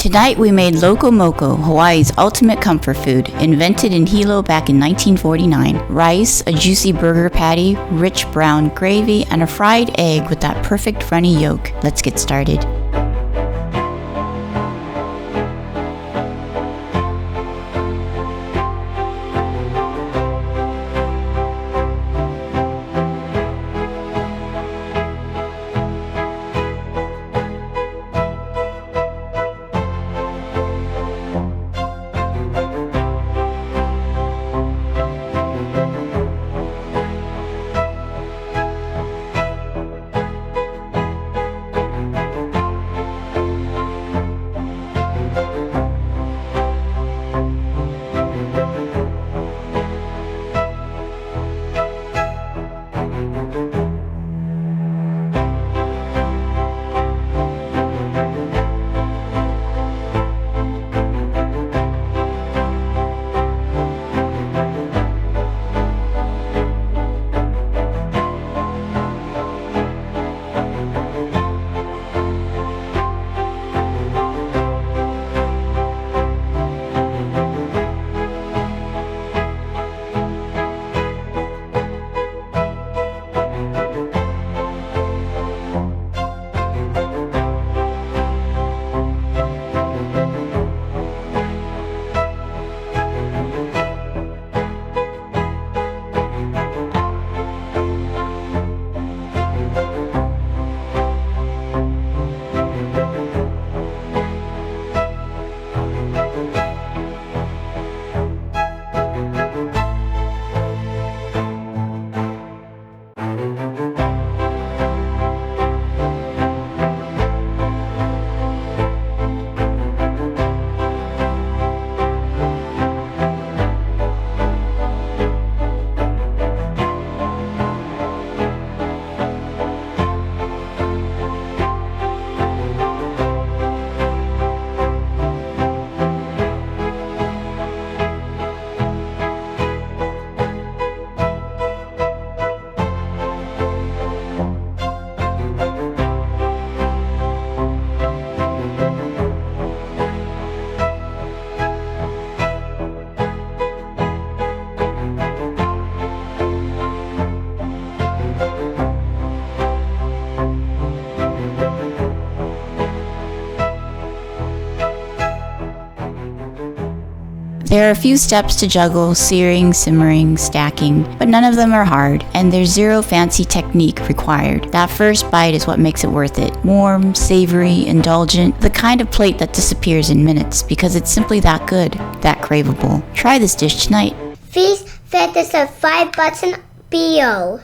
Tonight we made Loco Moco, Hawaii's ultimate comfort food, invented in Hilo back in 1949. Rice, a juicy burger patty, rich brown gravy, and a fried egg with that perfect runny yolk. Let's get started. There are a few steps to juggle: searing, simmering, stacking, but none of them are hard, and there's zero fancy technique required. That first bite is what makes it worth it. Warm, savory, indulgent, the kind of plate that disappears in minutes because it's simply that good, that craveable. Try this dish tonight. Please hit the subscribe button below.